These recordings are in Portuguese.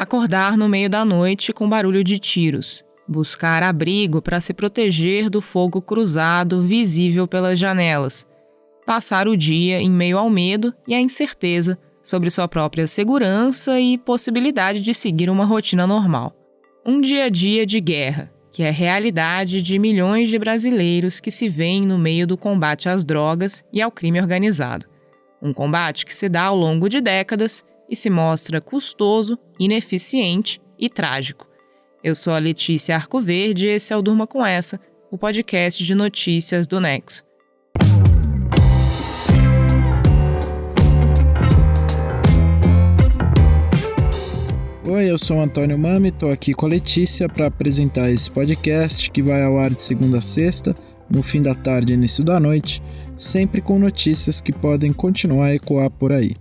Acordar no meio da noite com barulho de tiros. Buscar abrigo para se proteger do fogo cruzado visível pelas janelas. Passar o dia em meio ao medo e à incerteza sobre sua própria segurança e possibilidade de seguir uma rotina normal. Um dia a dia de guerra, que é a realidade de milhões de brasileiros que se veem no meio do combate às drogas e ao crime organizado. Um combate que se dá ao longo de décadas e se mostra custoso, ineficiente e trágico. Eu sou a Letícia Arcoverde e esse é o Durma Com Essa, o podcast de notícias do Nexo. Oi, eu sou o Antônio Mami, estou aqui com a Letícia para apresentar esse podcast que vai ao ar de segunda a sexta, no fim da tarde e início da noite, sempre com notícias que podem continuar a ecoar por aí.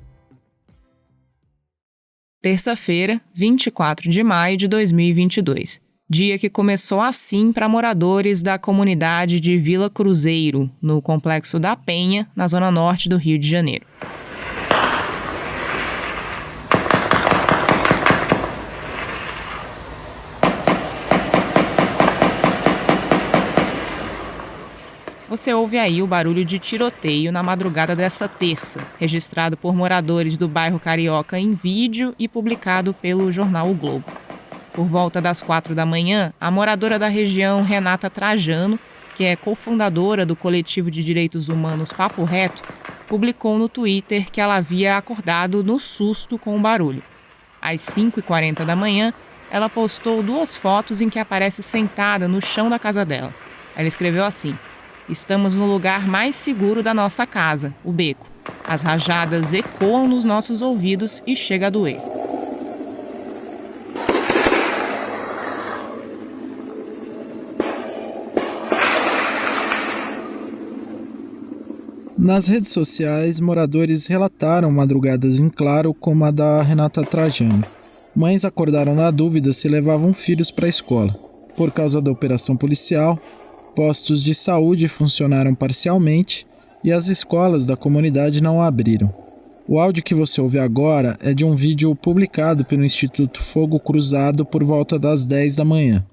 Terça-feira, 24 de maio de 2022. Dia que começou assim para moradores da comunidade de Vila Cruzeiro, no Complexo da Penha, na zona norte do Rio de Janeiro. Você ouve aí o barulho de tiroteio na madrugada dessa terça, registrado por moradores do bairro Carioca em vídeo e publicado pelo jornal O Globo. Por volta das 4 da manhã, a moradora da região Renata Trajano, que é cofundadora do coletivo de direitos humanos Papo Reto, publicou no Twitter que ela havia acordado no susto com o barulho. Às 5h40 da manhã, ela postou 2 fotos em que aparece sentada no chão da casa dela. Ela escreveu assim: "Estamos no lugar mais seguro da nossa casa, o beco. As rajadas ecoam nos nossos ouvidos e chega a doer." Nas redes sociais, moradores relataram madrugadas em claro como a da Renata Trajano. Mães acordaram na dúvida se levavam filhos para a escola. Por causa da operação policial, postos de saúde funcionaram parcialmente e as escolas da comunidade não abriram. O áudio que você ouve agora é de um vídeo publicado pelo Instituto Fogo Cruzado por volta das 10 da manhã.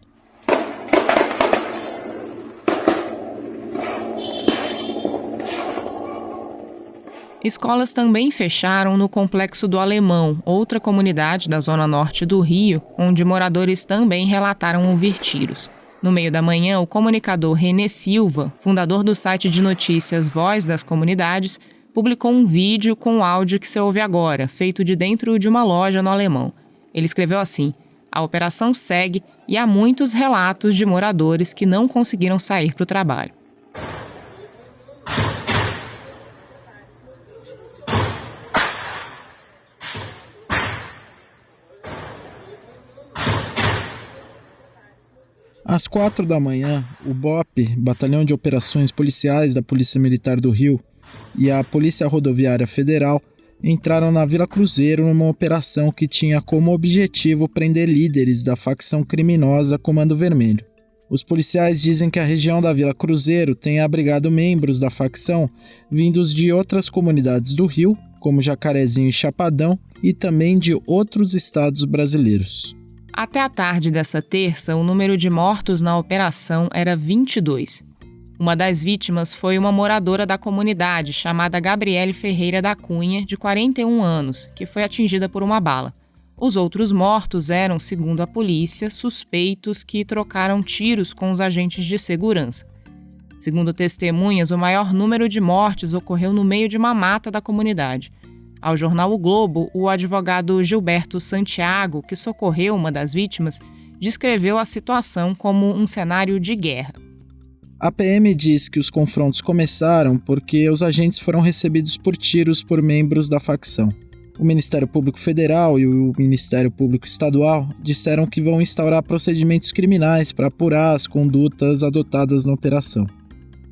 Escolas também fecharam no Complexo do Alemão, outra comunidade da zona norte do Rio, onde moradores também relataram ouvir tiros. No meio da manhã, o comunicador Renê Silva, fundador do site de notícias Voz das Comunidades, publicou um vídeo com o áudio que você ouve agora, feito de dentro de uma loja no Alemão. Ele escreveu assim: "A operação segue e há muitos relatos de moradores que não conseguiram sair para o trabalho." Às 4 da manhã, o BOP, Batalhão de Operações Policiais da Polícia Militar do Rio, e a Polícia Rodoviária Federal entraram na Vila Cruzeiro numa operação que tinha como objetivo prender líderes da facção criminosa Comando Vermelho. Os policiais dizem que a região da Vila Cruzeiro tem abrigado membros da facção vindos de outras comunidades do Rio, como Jacarezinho e Chapadão, e também de outros estados brasileiros. Até a tarde dessa terça, o número de mortos na operação era 22. Uma das vítimas foi uma moradora da comunidade chamada Gabriele Ferreira da Cunha, de 41 anos, que foi atingida por uma bala. Os outros mortos eram, segundo a polícia, suspeitos que trocaram tiros com os agentes de segurança. Segundo testemunhas, o maior número de mortes ocorreu no meio de uma mata da comunidade. Ao jornal O Globo, o advogado Gilberto Santiago, que socorreu uma das vítimas, descreveu a situação como um cenário de guerra. A PM diz que os confrontos começaram porque os agentes foram recebidos por tiros por membros da facção. O Ministério Público Federal e o Ministério Público Estadual disseram que vão instaurar procedimentos criminais para apurar as condutas adotadas na operação.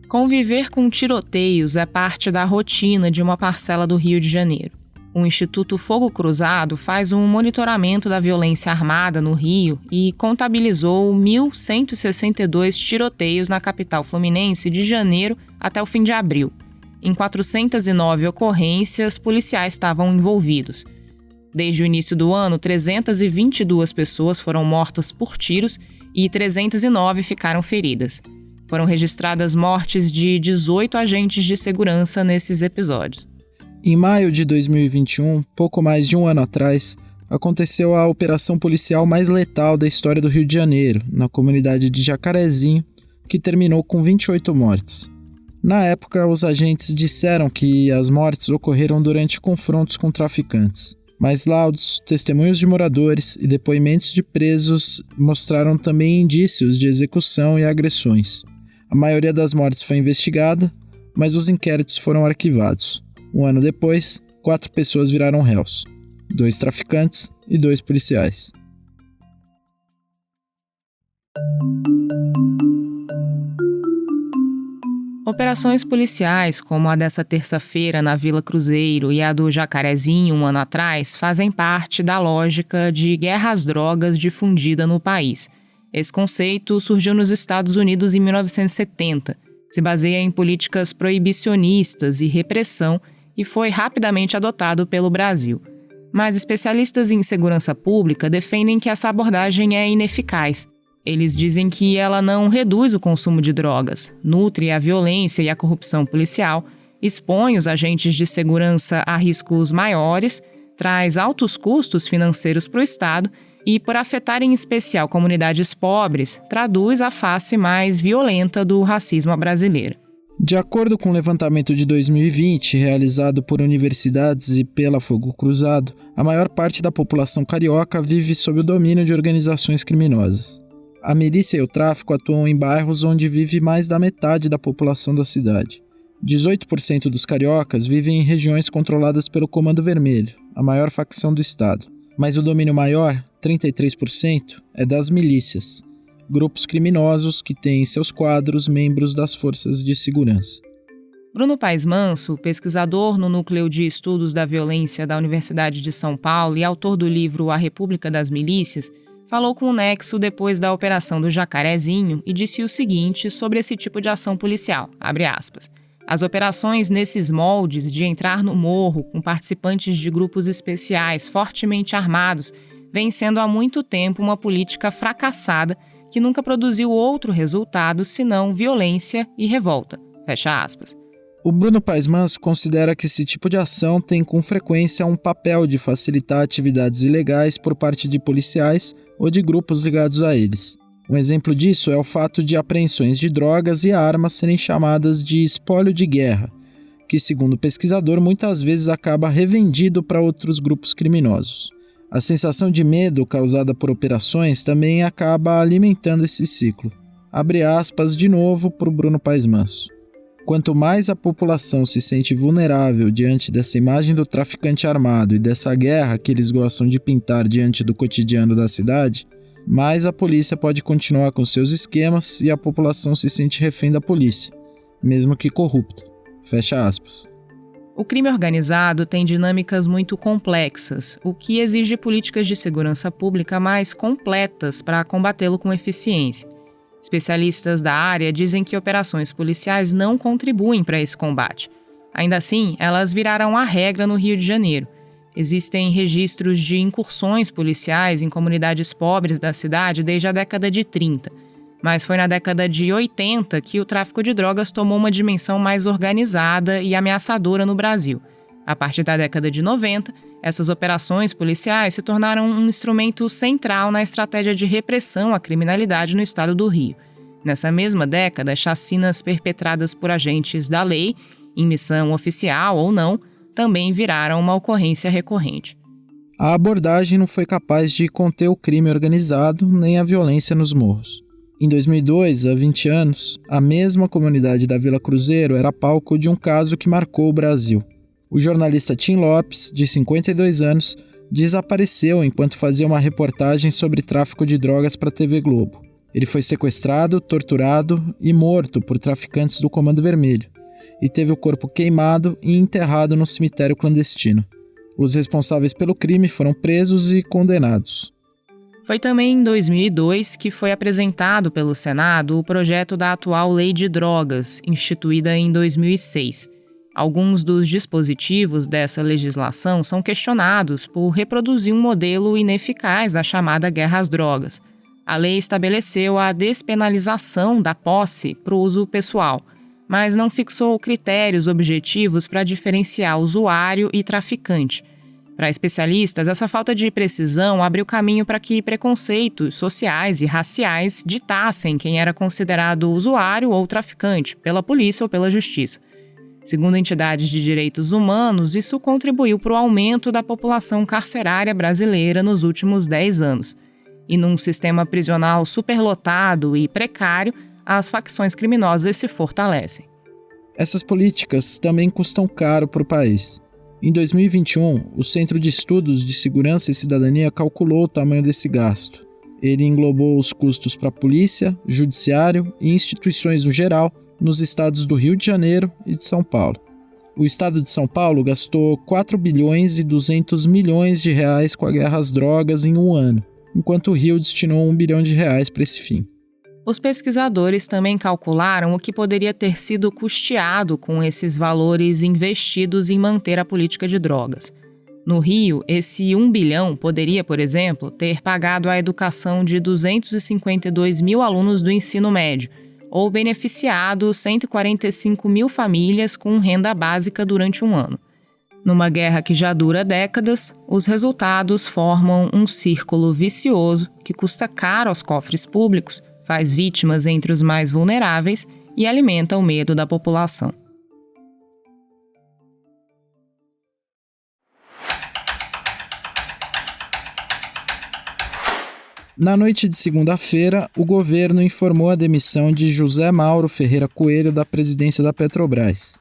Conviver com tiroteios é parte da rotina de uma parcela do Rio de Janeiro. O Instituto Fogo Cruzado faz um monitoramento da violência armada no Rio e contabilizou 1.162 tiroteios na capital fluminense de janeiro até o fim de abril. Em 409 ocorrências, policiais estavam envolvidos. Desde o início do ano, 322 pessoas foram mortas por tiros e 309 ficaram feridas. Foram registradas mortes de 18 agentes de segurança nesses episódios. Em maio de 2021, pouco mais de um ano atrás, aconteceu a operação policial mais letal da história do Rio de Janeiro, na comunidade de Jacarezinho, que terminou com 28 mortes. Na época, os agentes disseram que as mortes ocorreram durante confrontos com traficantes. Mas laudos, testemunhos de moradores e depoimentos de presos mostraram também indícios de execução e agressões. A maioria das mortes foi investigada, mas os inquéritos foram arquivados. Um ano depois, 4 pessoas viraram réus: 2 traficantes e 2 policiais. Operações policiais, como a dessa terça-feira na Vila Cruzeiro e a do Jacarezinho um ano atrás, fazem parte da lógica de guerra às drogas difundida no país. Esse conceito surgiu nos Estados Unidos em 1970, se baseia em políticas proibicionistas e repressão e foi rapidamente adotado pelo Brasil. Mas especialistas em segurança pública defendem que essa abordagem é ineficaz. Eles dizem que ela não reduz o consumo de drogas, nutre a violência e a corrupção policial, expõe os agentes de segurança a riscos maiores, traz altos custos financeiros para o Estado e, por afetar em especial comunidades pobres, traduz a face mais violenta do racismo brasileiro. De acordo com o levantamento de 2020, realizado por universidades e pela Fogo Cruzado, a maior parte da população carioca vive sob o domínio de organizações criminosas. A milícia e o tráfico atuam em bairros onde vive mais da metade da população da cidade. 18% dos cariocas vivem em regiões controladas pelo Comando Vermelho, a maior facção do estado. Mas o domínio maior, 33%, é das milícias, grupos criminosos que têm em seus quadros membros das forças de segurança. Bruno Paes Manso, pesquisador no Núcleo de Estudos da Violência da Universidade de São Paulo e autor do livro A República das Milícias, falou com o Nexo depois da operação do Jacarezinho e disse o seguinte sobre esse tipo de ação policial, abre aspas, as operações nesses moldes de entrar no morro com participantes de grupos especiais fortemente armados vem sendo há muito tempo uma política fracassada que nunca produziu outro resultado senão violência e revolta, fecha aspas. O Bruno Paes Manso considera que esse tipo de ação tem com frequência um papel de facilitar atividades ilegais por parte de policiais ou de grupos ligados a eles. Um exemplo disso é o fato de apreensões de drogas e armas serem chamadas de espólio de guerra, que, segundo o pesquisador, muitas vezes acaba revendido para outros grupos criminosos. A sensação de medo causada por operações também acaba alimentando esse ciclo. Abre aspas de novo para o Bruno Paes Manso. Quanto mais a população se sente vulnerável diante dessa imagem do traficante armado e dessa guerra que eles gostam de pintar diante do cotidiano da cidade, mais a polícia pode continuar com seus esquemas e a população se sente refém da polícia, mesmo que corrupta. Fecha aspas. O crime organizado tem dinâmicas muito complexas, o que exige políticas de segurança pública mais completas para combatê-lo com eficiência. Especialistas da área dizem que operações policiais não contribuem para esse combate. Ainda assim, elas viraram a regra no Rio de Janeiro. Existem registros de incursões policiais em comunidades pobres da cidade desde a década de 30. Mas foi na década de 80 que o tráfico de drogas tomou uma dimensão mais organizada e ameaçadora no Brasil. A partir da década de 90, essas operações policiais se tornaram um instrumento central na estratégia de repressão à criminalidade no estado do Rio. Nessa mesma década, chacinas perpetradas por agentes da lei, em missão oficial ou não, também viraram uma ocorrência recorrente. A abordagem não foi capaz de conter o crime organizado nem a violência nos morros. Em 2002, há 20 anos, a mesma comunidade da Vila Cruzeiro era palco de um caso que marcou o Brasil. O jornalista Tim Lopes, de 52 anos, desapareceu enquanto fazia uma reportagem sobre tráfico de drogas para a TV Globo. Ele foi sequestrado, torturado e morto por traficantes do Comando Vermelho, e teve o corpo queimado e enterrado no cemitério clandestino. Os responsáveis pelo crime foram presos e condenados. Foi também em 2002 que foi apresentado pelo Senado o projeto da atual Lei de Drogas, instituída em 2006. Alguns dos dispositivos dessa legislação são questionados por reproduzir um modelo ineficaz da chamada guerra às drogas. A lei estabeleceu a despenalização da posse para o uso pessoal, mas não fixou critérios objetivos para diferenciar usuário e traficante. Para especialistas, essa falta de precisão abriu caminho para que preconceitos sociais e raciais ditassem quem era considerado usuário ou traficante, pela polícia ou pela justiça. Segundo entidades de direitos humanos, isso contribuiu para o aumento da população carcerária brasileira nos últimos 10 anos. E num sistema prisional superlotado e precário, as facções criminosas se fortalecem. Essas políticas também custam caro para o país. Em 2021, o Centro de Estudos de Segurança e Cidadania calculou o tamanho desse gasto. Ele englobou os custos para a polícia, judiciário e instituições no geral, nos estados do Rio de Janeiro e de São Paulo. O estado de São Paulo gastou 4 bilhões e 200 milhões de reais com a guerra às drogas em um ano, enquanto o Rio destinou 1 bilhão de reais para esse fim. Os pesquisadores também calcularam o que poderia ter sido custeado com esses valores investidos em manter a política de drogas. No Rio, esse 1 bilhão poderia, por exemplo, ter pagado a educação de 252 mil alunos do ensino médio, ou beneficiado 145 mil famílias com renda básica durante um ano. Numa guerra que já dura décadas, os resultados formam um círculo vicioso que custa caro aos cofres públicos, faz vítimas entre os mais vulneráveis e alimenta o medo da população. Na noite de segunda-feira, o governo informou a demissão de José Mauro Ferreira Coelho da presidência da Petrobras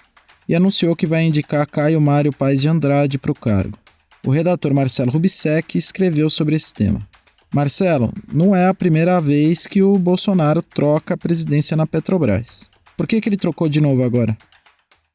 e anunciou que vai indicar Caio Mário Paes de Andrade para o cargo. O redator Marcelo Rubissec escreveu sobre esse tema. Marcelo, não é a primeira vez que o Bolsonaro troca a presidência na Petrobras. Por que ele trocou de novo agora?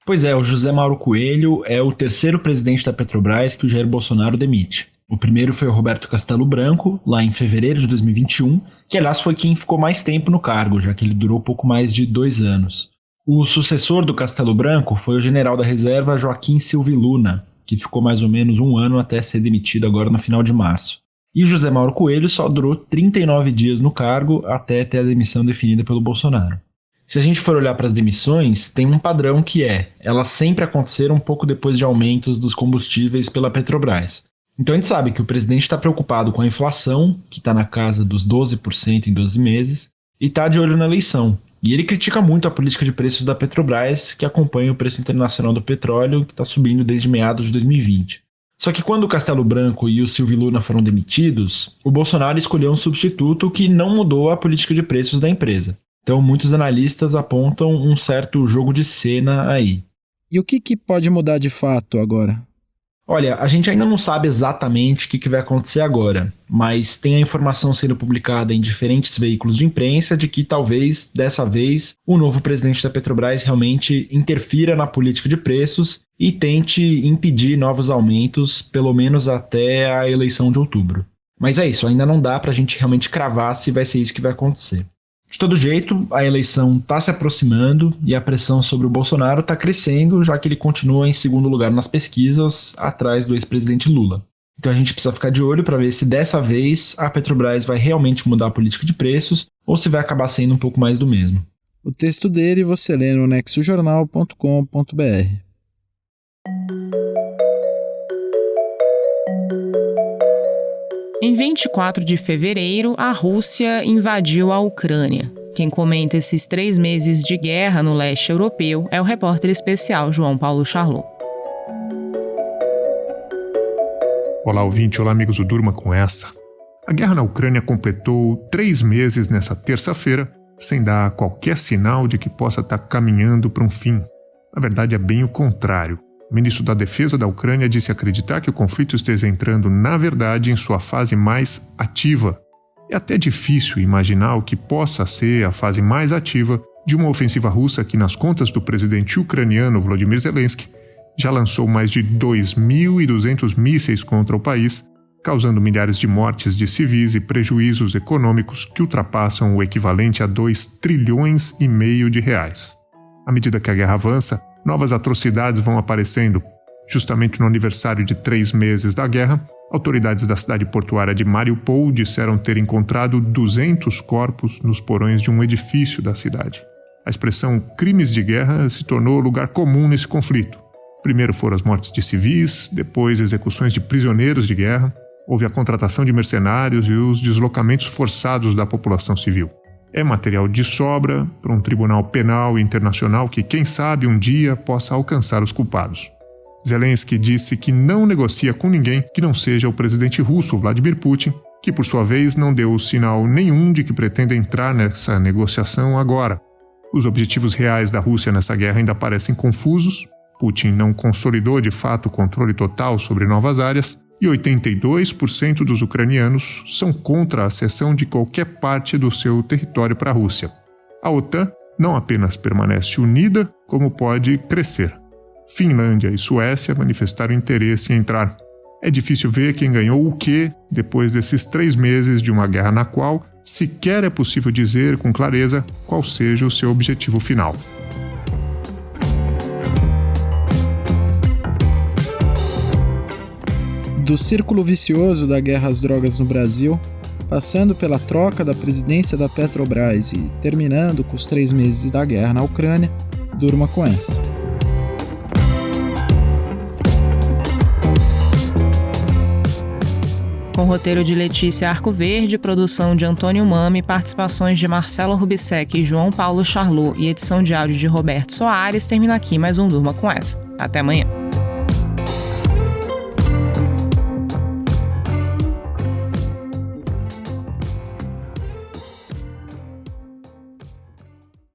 Pois é, o José Mauro Coelho é o terceiro presidente da Petrobras que o Jair Bolsonaro demite. O primeiro foi o Roberto Castelo Branco, lá em fevereiro de 2021, que aliás foi quem ficou mais tempo no cargo, já que ele durou pouco mais de 2 anos. O sucessor do Castelo Branco foi o general da reserva Joaquim Silva Luna, que ficou mais ou menos 1 ano até ser demitido agora no final de março. E José Mauro Coelho só durou 39 dias no cargo até ter a demissão definida pelo Bolsonaro. Se a gente for olhar para as demissões, tem um padrão que elas sempre aconteceram um pouco depois de aumentos dos combustíveis pela Petrobras. Então a gente sabe que o presidente está preocupado com a inflação, que está na casa dos 12% em 12 meses, e está de olho na eleição. E ele critica muito a política de preços da Petrobras, que acompanha o preço internacional do petróleo, que está subindo desde meados de 2020. Só que quando o Castelo Branco e o Silvio Luna foram demitidos, o Bolsonaro escolheu um substituto que não mudou a política de preços da empresa. Então muitos analistas apontam um certo jogo de cena aí. E o que pode mudar de fato agora? Olha, a gente ainda não sabe exatamente o que vai acontecer agora, mas tem a informação sendo publicada em diferentes veículos de imprensa de que talvez, dessa vez, o novo presidente da Petrobras realmente interfira na política de preços e tente impedir novos aumentos, pelo menos até a eleição de outubro. Mas é isso, ainda não dá para a gente realmente cravar se vai ser isso que vai acontecer. De todo jeito, a eleição está se aproximando e a pressão sobre o Bolsonaro está crescendo, já que ele continua em segundo lugar nas pesquisas, atrás do ex-presidente Lula. Então a gente precisa ficar de olho para ver se dessa vez a Petrobras vai realmente mudar a política de preços ou se vai acabar sendo um pouco mais do mesmo. O texto dele você lê no nexojornal.com.br. Em 24 de fevereiro, a Rússia invadiu a Ucrânia. Quem comenta esses 3 meses de guerra no leste europeu é o repórter especial João Paulo Charlot. Olá, ouvinte. Olá, amigos do Durma com essa. A guerra na Ucrânia completou 3 meses nessa terça-feira, sem dar qualquer sinal de que possa estar caminhando para um fim. Na verdade, é bem o contrário. O ministro da Defesa da Ucrânia disse acreditar que o conflito esteja entrando, na verdade, em sua fase mais ativa. É até difícil imaginar o que possa ser a fase mais ativa de uma ofensiva russa que, nas contas do presidente ucraniano Volodymyr Zelensky, já lançou mais de 2.200 mísseis contra o país, causando milhares de mortes de civis e prejuízos econômicos que ultrapassam o equivalente a 2,5 trilhões de reais. À medida que a guerra avança, novas atrocidades vão aparecendo. Justamente no aniversário de 3 meses da guerra, autoridades da cidade portuária de Mariupol disseram ter encontrado 200 corpos nos porões de um edifício da cidade. A expressão crimes de guerra se tornou lugar comum nesse conflito. Primeiro foram as mortes de civis, depois execuções de prisioneiros de guerra, houve a contratação de mercenários e os deslocamentos forçados da população civil. É material de sobra para um tribunal penal internacional que, quem sabe, um dia possa alcançar os culpados. Zelensky disse que não negocia com ninguém que não seja o presidente russo Vladimir Putin, que por sua vez não deu sinal nenhum de que pretende entrar nessa negociação agora. Os objetivos reais da Rússia nessa guerra ainda parecem confusos. Putin não consolidou de fato o controle total sobre novas áreas e 82% dos ucranianos são contra a cessão de qualquer parte do seu território para a Rússia. A OTAN não apenas permanece unida, como pode crescer. Finlândia e Suécia manifestaram interesse em entrar. É difícil ver quem ganhou o quê depois desses 3 meses de uma guerra na qual sequer é possível dizer com clareza qual seja o seu objetivo final. Do círculo vicioso da guerra às drogas no Brasil, passando pela troca da presidência da Petrobras e terminando com os 3 meses da guerra na Ucrânia, durma com essa. Com roteiro de Letícia Arcoverde, produção de Antônio Mami, participações de Marcelo Rubissec e João Paulo Charlot e edição de áudio de Roberto Soares, termina aqui mais um Durma com Essa. Até amanhã.